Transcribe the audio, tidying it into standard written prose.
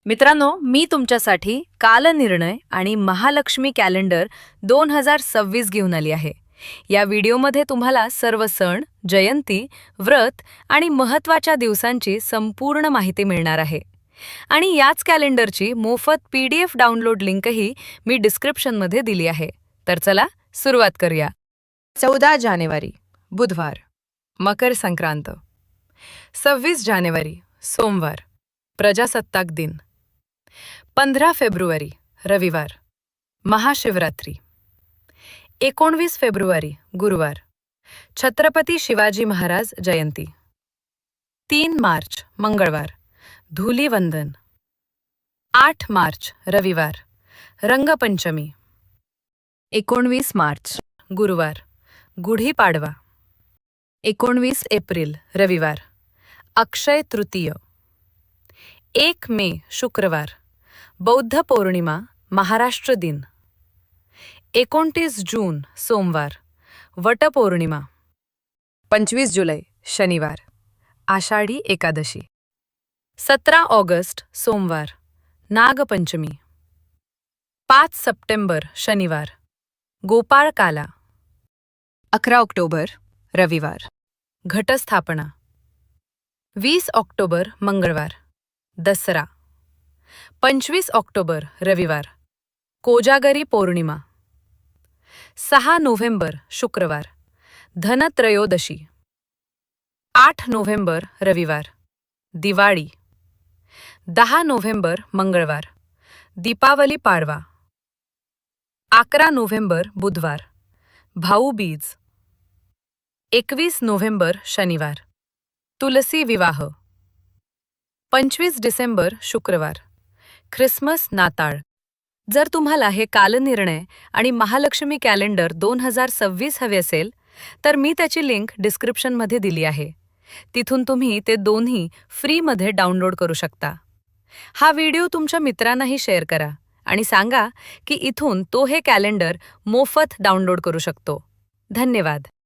मित्रांनो, मी तुमच्यासाठी कालनिर्णय आणि महालक्ष्मी कॅलेंडर 2026 घेऊन आली आहे. या व्हिडिओमध्ये तुम्हाला सर्व सण, जयंती, व्रत आणि महत्त्वाच्या दिवसांची संपूर्ण माहिती मिळणार आहे. आणि याच कॅलेंडरची मोफत PDF डाउनलोड लिंकही मी डिस्क्रिप्शनमध्ये दिली आहे. तर चला सुरुवात करूया. 14 जानेवारी बुधवार, मकर संक्रांत. 26 जानेवारी सोमवार, प्रजासत्ताक दिन. 15 फेब्रुवारी रविवार, महाशिवरात्री. 19 फेब्रुवारी गुरुवार, छत्रपती शिवाजी महाराज जयंती. 3 मार्च मंगळवार, धूलिवंदन. 8 मार्च रविवार, रंगपंचमी. 19 मार्च गुरुवार, गुढीपाडवा. 19 एप्रिल रविवार, अक्षय तृतीय. 1 मे शुक्रवार, बौद्ध पौर्णिमा, महाराष्ट्र दिन. 29 जून सोमवार, वटपौर्णिमा. 25 जुलै शनिवार, आषाढी एकादशी. 17 ऑगस्ट सोमवार, नागपंचमी. 5 सप्टेंबर शनिवार, गोपाळकाला. 11 ऑक्टोबर रविवार, घटस्थापना. 20 ऑक्टोबर मंगळवार, दसरा. 25 ऑक्टोबर रविवार, कोजागरी पौर्णिमा. 6 नोव्हेंबर शुक्रवार, धनत्रयोदशी. 8 नोव्हेंबर रविवार, दिवाळी. 10 नोव्हेंबर मंगळवार, दीपावली पाडवा. 11 नोव्हेंबर बुधवार, भाऊबीज. 21 नोव्हेंबर शनिवार, तुलसी विवाह. 25 डिसेंबर शुक्रवार, ख्रिसमस नाताळ. जर तुम्हाला हे कालनिर्णय आणि महालक्ष्मी कॅलेंडर 2026 हवे असेल तर मी त्याची लिंक डिस्क्रिप्शनमध्ये दिली आहे. तिथून तुम्ही ते दोन्ही फ्रीमध्ये डाउनलोड करू शकता. हा व्हिडिओ तुमच्या मित्रांनाही शेअर करा आणि सांगा की इथून तो हे कॅलेंडर मोफत डाउनलोड करू शकतो. धन्यवाद.